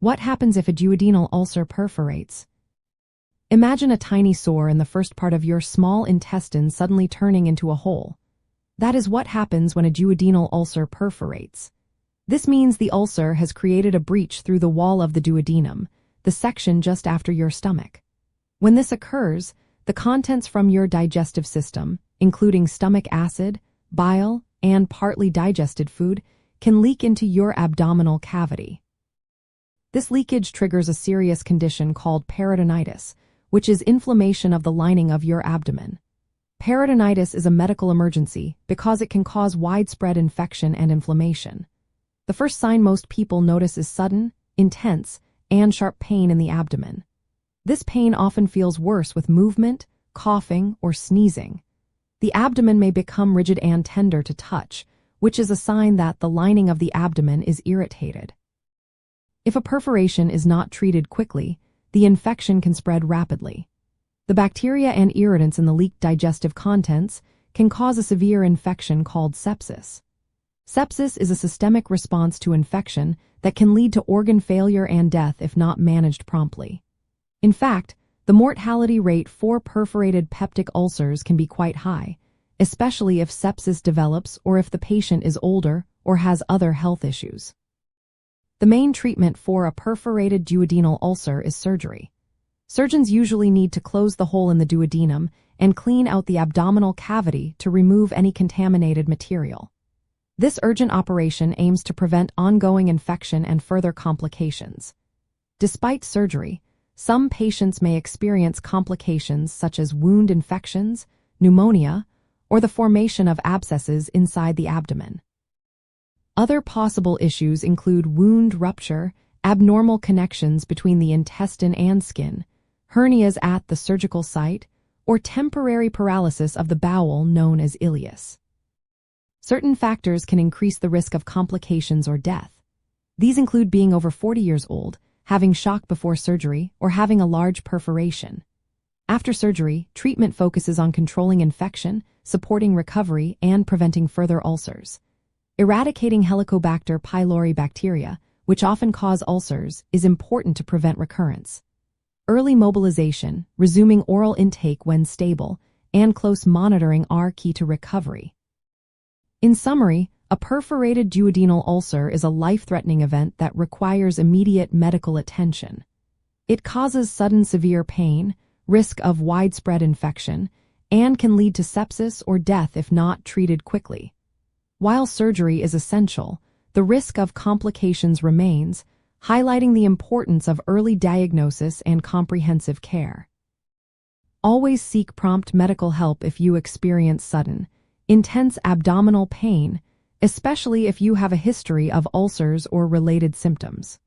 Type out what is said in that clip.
What happens if a duodenal ulcer perforates? Imagine a tiny sore in the first part of your small intestine suddenly turning into a hole. That is what happens when a duodenal ulcer perforates. This means the ulcer has created a breach through the wall of the duodenum, the section just after your stomach. When this occurs, the contents from your digestive system, including stomach acid, bile, and partly digested food, can leak into your abdominal cavity. This leakage triggers a serious condition called peritonitis, which is inflammation of the lining of your abdomen. Peritonitis is a medical emergency because it can cause widespread infection and inflammation. The first sign most people notice is sudden, intense, and sharp pain in the abdomen. This pain often feels worse with movement, coughing, or sneezing. The abdomen may become rigid and tender to touch, which is a sign that the lining of the abdomen is irritated. If a perforation is not treated quickly, the infection can spread rapidly. The bacteria and irritants in the leaked digestive contents can cause a severe infection called sepsis. Sepsis is a systemic response to infection that can lead to organ failure and death if not managed promptly. In fact, the mortality rate for perforated peptic ulcers can be quite high, especially if sepsis develops or if the patient is older or has other health issues. The main treatment for a perforated duodenal ulcer is surgery. Surgeons usually need to close the hole in the duodenum and clean out the abdominal cavity to remove any contaminated material. This urgent operation aims to prevent ongoing infection and further complications. Despite surgery, some patients may experience complications such as wound infections, pneumonia, or the formation of abscesses inside the abdomen. Other possible issues include wound rupture, abnormal connections between the intestine and skin, hernias at the surgical site, or temporary paralysis of the bowel known as ileus. Certain factors can increase the risk of complications or death. These include being over 40 years old, having shock before surgery, or having a large perforation. After surgery, treatment focuses on controlling infection, supporting recovery, and preventing further ulcers. Eradicating Helicobacter pylori bacteria, which often cause ulcers, is important to prevent recurrence. Early mobilization, resuming oral intake when stable, and close monitoring are key to recovery. In summary, a perforated duodenal ulcer is a life-threatening event that requires immediate medical attention. It causes sudden severe pain, risk of widespread infection, and can lead to sepsis or death if not treated quickly. While surgery is essential, the risk of complications remains, highlighting the importance of early diagnosis and comprehensive care. Always seek prompt medical help if you experience sudden, intense abdominal pain, especially if you have a history of ulcers or related symptoms.